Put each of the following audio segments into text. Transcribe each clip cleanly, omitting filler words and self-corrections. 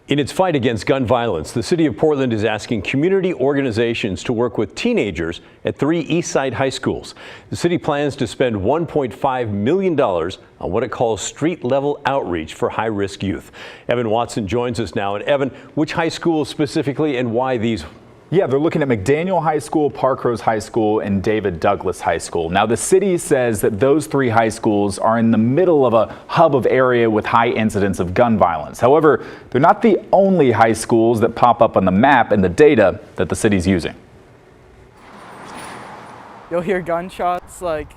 In its fight against gun violence, the city of Portland is asking community organizations to work with teenagers at 3 eastside high schools. The city plans to spend $1.5 million on what it calls street-level outreach for high-risk youth. Evan Watson joins us now. And Evan, which high schools specifically and why these? Yeah, they're looking at McDaniel High School, Parkrose High School, and David Douglas High School. Now, the city says that those 3 high schools are in the middle of a hub of area with high incidence of gun violence. However, they're not the only high schools that pop up on the map and the data that the city's using. You'll hear gunshots, like,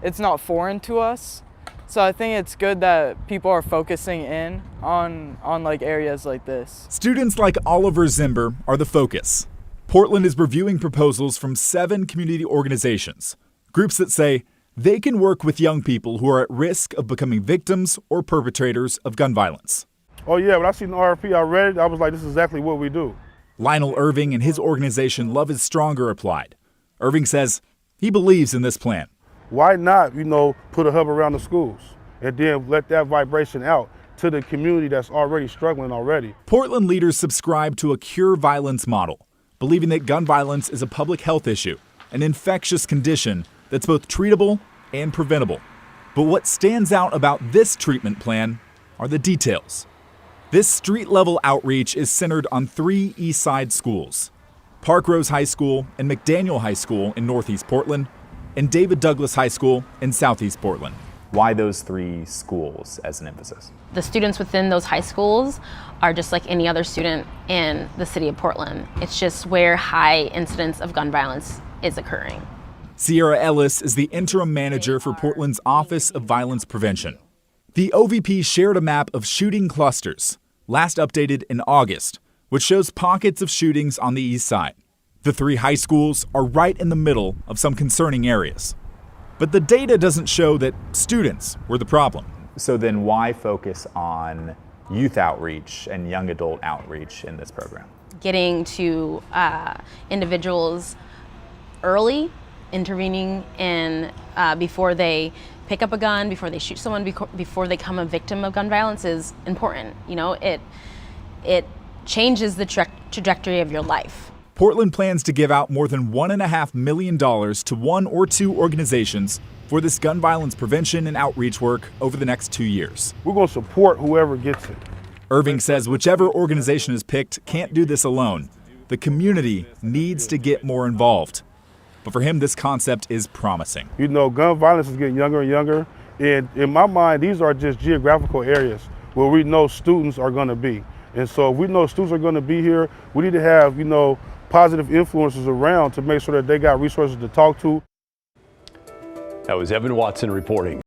it's not foreign to us. So I think it's good that people are focusing in on like areas like this. Students like Oliver Zimber are the focus. Portland is reviewing proposals from 7 community organizations, groups that say they can work with young people who are at risk of becoming victims or perpetrators of gun violence. Oh yeah, when I seen the RFP, I read it, I was like, this is exactly what we do. Lionel Irving and his organization Love is Stronger applied. Irving says he believes in this plan. Why not, put a hub around the schools and then let that vibration out to the community that's already struggling already? Portland leaders subscribe to a cure violence model, believing that gun violence is a public health issue, an infectious condition that's both treatable and preventable. But what stands out about this treatment plan are the details. This street-level outreach is centered on 3 eastside schools: Parkrose High School and McDaniel High School in Northeast Portland, and David Douglas High School in Southeast Portland. Why those 3 schools as an emphasis? The students within those high schools are just like any other student in the city of Portland. It's just where high incidence of gun violence is occurring. Sierra Ellis is the interim manager for Portland's Office of Violence Prevention. The OVP shared a map of shooting clusters, last updated in August, which shows pockets of shootings on the east side. The 3 high schools are right in the middle of some concerning areas. But the data doesn't show that students were the problem. So then why focus on youth outreach and young adult outreach in this program? Getting to individuals early, intervening in before they pick up a gun, before they shoot someone, before they become a victim of gun violence is important. It changes the trajectory of your life. Portland plans to give out more than $1.5 million to 1 or 2 organizations for this gun violence prevention and outreach work over the next 2 years. We're going to support whoever gets it. Irving says whichever organization is picked can't do this alone. The community needs to get more involved. But for him, this concept is promising. Gun violence is getting younger and younger. And in my mind, these are just geographical areas where we know students are going to be. And so if we know students are going to be here, we need to have, positive influences around to make sure that they got resources to talk to. That was Evan Watson reporting.